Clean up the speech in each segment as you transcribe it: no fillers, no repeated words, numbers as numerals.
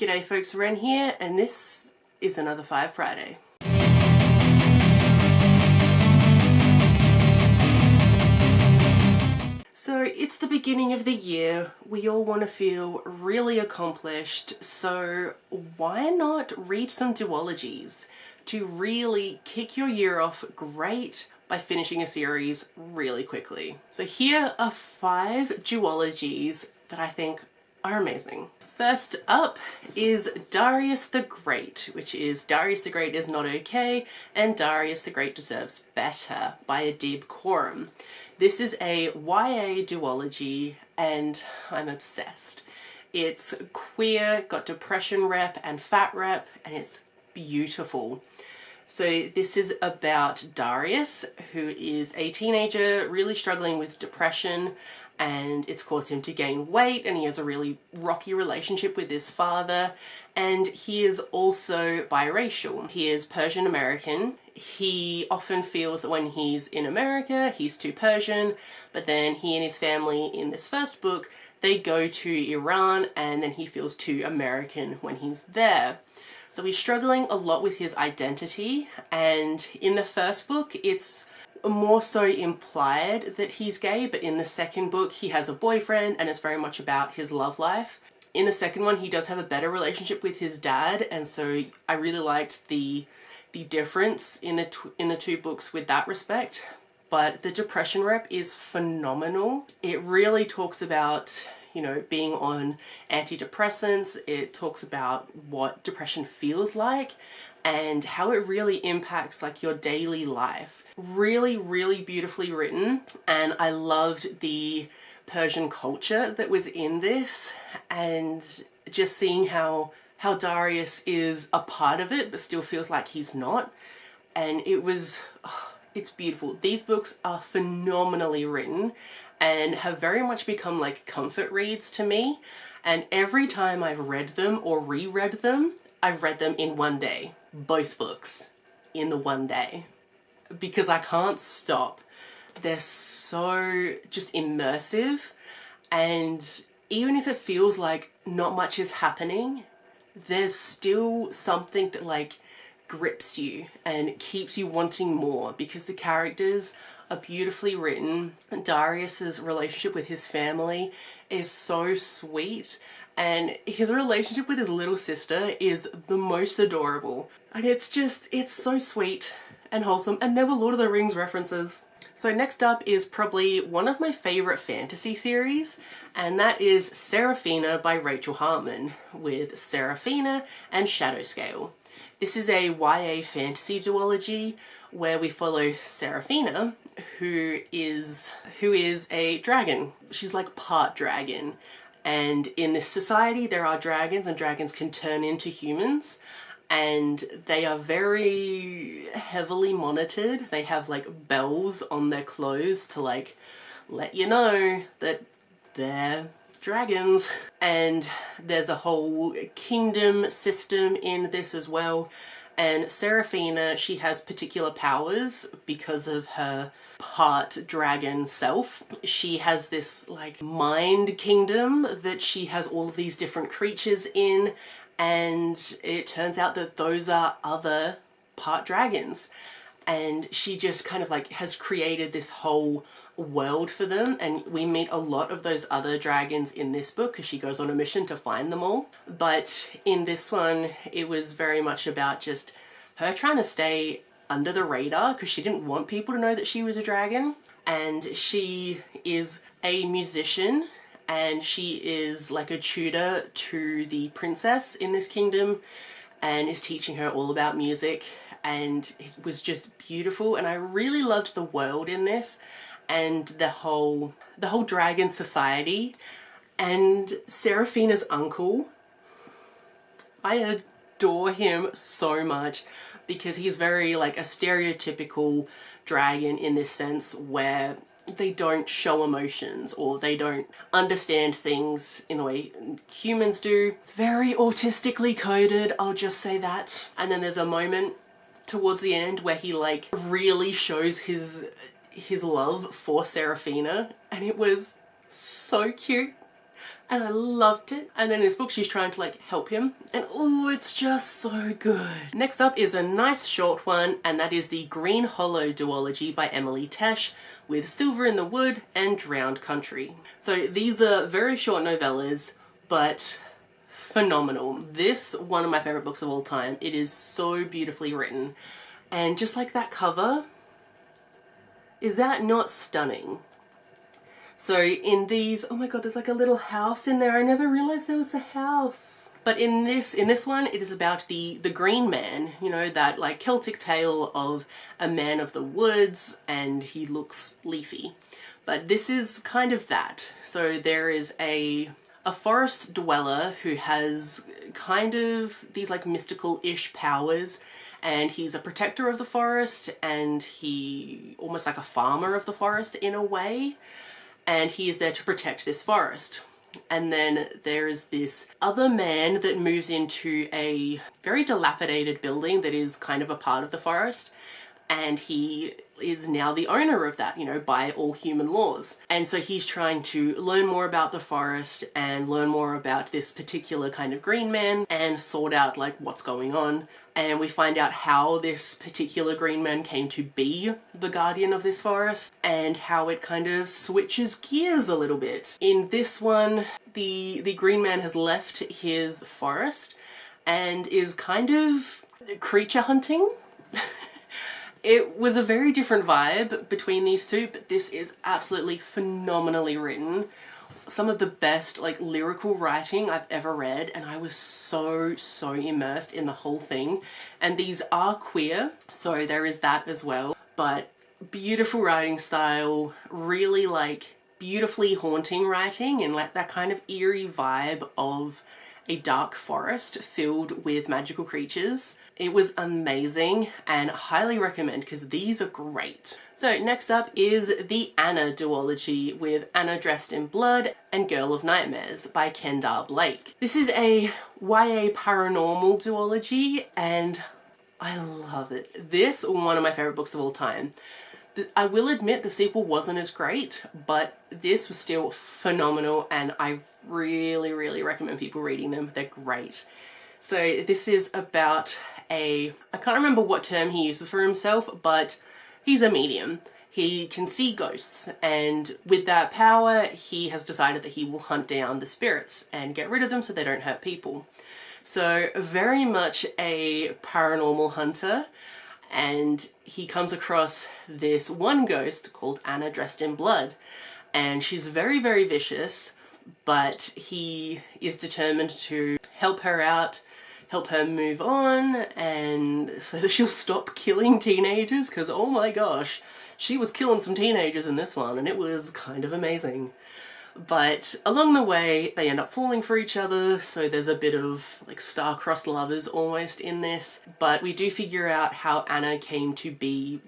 G'day folks, Wren here, and this is another Five Friday. So it's the beginning of the year, we all want to feel really accomplished, so why not read some duologies to really kick your year off great by finishing a series really quickly. So here are 5 duologies that I think are amazing. First up is Darius the Great, which is Darius the Great is Not Okay and Darius the Great Deserves Better by Adib Khorram. This is a YA duology and I'm obsessed. It's queer, got depression rep and fat rep, and it's beautiful. So this is about Darius, who is a teenager really struggling with depression, and it's caused him to gain weight, and he has a really rocky relationship with his father, and he is also biracial. He is Persian American. He often feels that when he's in America, he's too Persian, but then he and his family in this first book, they go to Iran, and then he feels too American when he's there. So he's struggling a lot with his identity, and in the first book, it's more so implied that he's gay, but in the second book he has a boyfriend and it's very much about his love life. In the second one he does have a better relationship with his dad, and so I really liked the difference in the two books with that respect. But the depression rep is phenomenal. It really talks about, you know, being on antidepressants. It talks about what depression feels like and how it really impacts like your daily life. Really, really beautifully written, and I loved the Persian culture that was in this, and just seeing how Darius is a part of it but still feels like he's not. And it's beautiful. These books are phenomenally written and have very much become like comfort reads to me, and every time I've read them or reread them, I've read them in one day. Both books in the one day, because I can't stop. They're so just immersive, and even if it feels like not much is happening, there's still something that like grips you and keeps you wanting more, because the characters are beautifully written. Darius's relationship with his family is so sweet, and his relationship with his little sister is the most adorable. And it's so sweet and wholesome, and there were Lord of the Rings references. So next up is probably one of my favourite fantasy series, and that is Saraphina by Rachel Hartman, with Saraphina and Shadowscale. This is a YA fantasy duology where we follow Saraphina, who is a dragon. She's like part dragon, and in this society there are dragons, and dragons can turn into humans, and they are very heavily monitored. They have like bells on their clothes to like let you know that they're dragons. And there's a whole kingdom system in this as well. And Saraphina, she has particular powers because of her part dragon self. She has this like mind kingdom that she has all of these different creatures in, and it turns out that those are other part dragons, and she just kind of like has created this whole world for them, and we meet a lot of those other dragons in this book because she goes on a mission to find them all. But in this one it was very much about just her trying to stay under the radar because she didn't want people to know that she was a dragon. And she is a musician, and she is like a tutor to the princess in this kingdom and is teaching her all about music, and it was just beautiful. And I really loved the world in this and the whole dragon society. And Seraphina's uncle, I adore him so much because he's very like a stereotypical dragon in this sense where they don't show emotions or they don't understand things in the way humans do. Very autistically coded, I'll just say that. And then there's a moment towards the end where he like really shows his love for Seraphina, and it was so cute. and I loved it. And then in this book she's trying to like help him, and oh, it's just so good. Next up is a nice short one, and that is the Green Hollow duology by Emily Tesh with Silver in the Wood and Drowned Country. So these are very short novellas, but phenomenal. This, one of my favorite books of all time. It is so beautifully written, and just like that cover, is that not stunning? So in these, oh my god, there's like a little house in there. I never realized there was a house. But in this one, it is about the Green Man, you know, that like Celtic tale of a man of the woods, and he looks leafy. But this is kind of that. So there is a forest dweller who has kind of these like mystical-ish powers, and he's a protector of the forest, and he almost like a farmer of the forest in a way. And he is there to protect this forest. And then there is this other man that moves into a very dilapidated building that is kind of a part of the forest, and he is now the owner of that, you know, by all human laws. And so he's trying to learn more about the forest and learn more about this particular kind of green man and sort out like what's going on. And we find out how this particular green man came to be the guardian of this forest, and how it kind of switches gears a little bit. In this one, the green man has left his forest and is kind of creature hunting. It was a very different vibe between these two, but this is absolutely phenomenally written. Some of the best like lyrical writing I've ever read, and I was so immersed in the whole thing. And these are queer, so there is that as well, but beautiful writing style, really like beautifully haunting writing, and like that kind of eerie vibe of a dark forest filled with magical creatures. It was amazing, and highly recommend because these are great. So next up is the Anna Duology with Anna Dressed in Blood and Girl of Nightmares by Kendar Blake. This is a YA paranormal duology, and I love it. This, one of my favorite books of all time. I will admit the sequel wasn't as great, but this was still phenomenal, and I really recommend people reading them. They're great. So this is about I can't remember what term he uses for himself, but he's a medium. He can see ghosts, and with that power, he has decided that he will hunt down the spirits and get rid of them so they don't hurt people. So very much a paranormal hunter, and he comes across this one ghost called Anna Dressed in Blood, and she's very vicious, but he is determined to help her out, help her move on, and so that she'll stop killing teenagers, because oh my gosh, she was killing some teenagers in this one, and it was kind of amazing. But along the way, they end up falling for each other, so there's a bit of like star-crossed lovers almost in this. But we do figure out how Anna came to be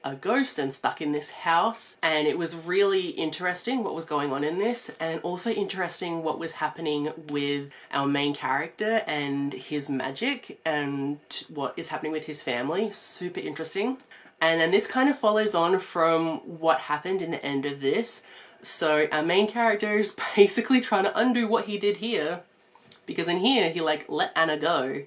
a ghost and stuck in this house, and it was really interesting what was going on in this, and also interesting what was happening with our main character and his magic and what is happening with his family. Super interesting. And then this kind of follows on from what happened in the end of this. So our main character is basically trying to undo what he did here, because in here he like let Anna go,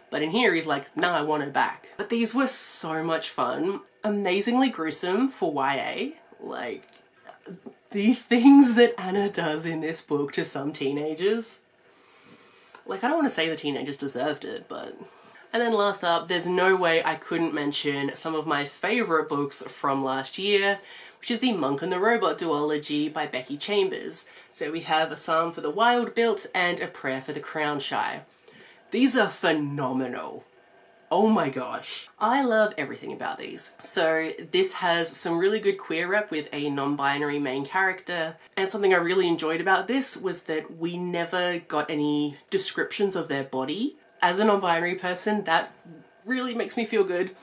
but in here he's like, nah, I want her back. But these were so much fun. Amazingly gruesome for YA. Like, the things that Anna does in this book to some teenagers. Like, I don't want to say the teenagers deserved it, but... And then last up, there's no way I couldn't mention some of my favourite books from last year, which is the Monk and the Robot duology by Becky Chambers. So we have A Psalm for the Wild-Built and A Prayer for the Crown-Shy. These are phenomenal. Oh my gosh. I love everything about these. So this has some really good queer rep with a non-binary main character, and something I really enjoyed about this was that we never got any descriptions of their body. As a non-binary person, that really makes me feel good,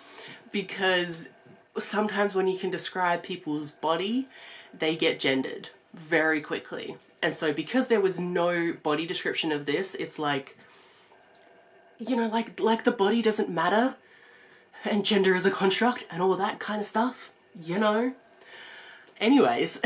because sometimes when you can describe people's body, they get gendered very quickly. And so because there was no body description of this, it's like, you know, like the body doesn't matter, and gender is a construct, and all that kind of stuff, you know? Anyways,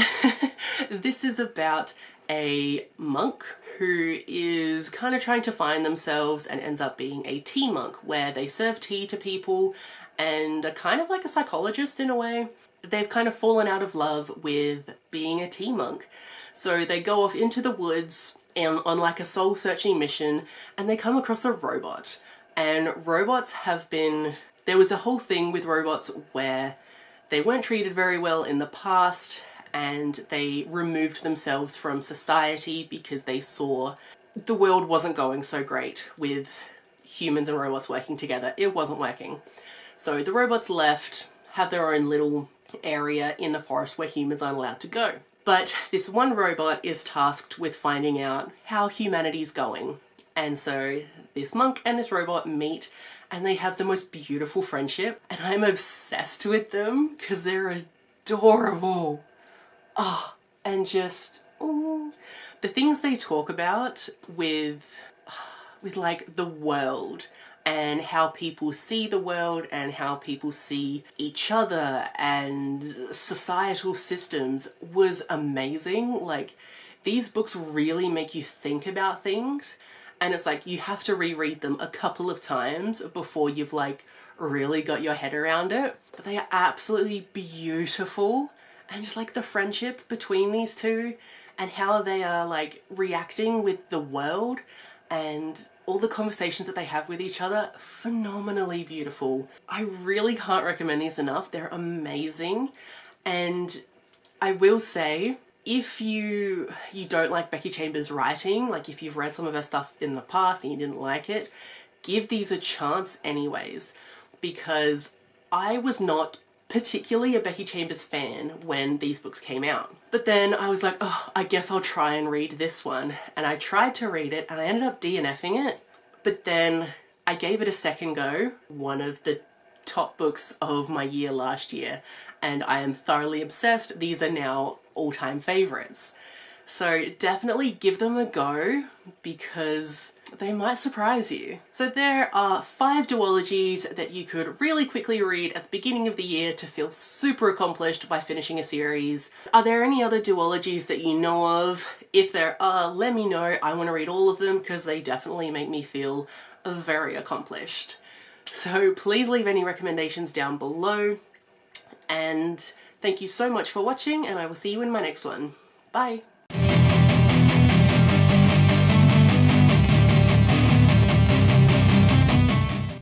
this is about a monk who is kind of trying to find themselves and ends up being a tea monk, where they serve tea to people and are kind of like a psychologist in a way. They've kind of fallen out of love with being a tea monk. So they go off into the woods and on like a soul-searching mission, and they come across a robot. And robots have been... There was a whole thing with robots where they weren't treated very well in the past, and they removed themselves from society because they saw the world wasn't going so great with humans and robots working together. It wasn't working. So the robots left, have their own little area in the forest where humans aren't allowed to go. But this one robot is tasked with finding out how humanity's going. And so this monk and this robot meet, and they have the most beautiful friendship. And I'm obsessed with them because they're adorable. Oh, and just, oh, the things they talk about with like the world and how people see the world and how people see each other and societal systems was amazing. Like, these books really make you think about things, and it's like you have to reread them a couple of times before you've like really got your head around it. But they are absolutely beautiful, and just like the friendship between these two and how they are like reacting with the world and all the conversations that they have with each other, phenomenally beautiful. I really can't recommend these enough. They're amazing. And I will say, if you don't like Becky Chambers' writing, like if you've read some of her stuff in the past and you didn't like it, give these a chance anyways, because I was not particularly a Becky Chambers fan when these books came out. But then I was like, oh, I guess I'll try and read this one. And I tried to read it and I ended up DNFing it. But then I gave it a second go, one of the top books of my year last year, and I am thoroughly obsessed. These are now all-time favorites. So definitely give them a go because they might surprise you. So there are 5 duologies that you could really quickly read at the beginning of the year to feel super accomplished by finishing a series. Are there any other duologies that you know of? If there are, let me know. I want to read all of them because they definitely make me feel very accomplished. So please leave any recommendations down below. And thank you so much for watching, and I will see you in my next one. Bye!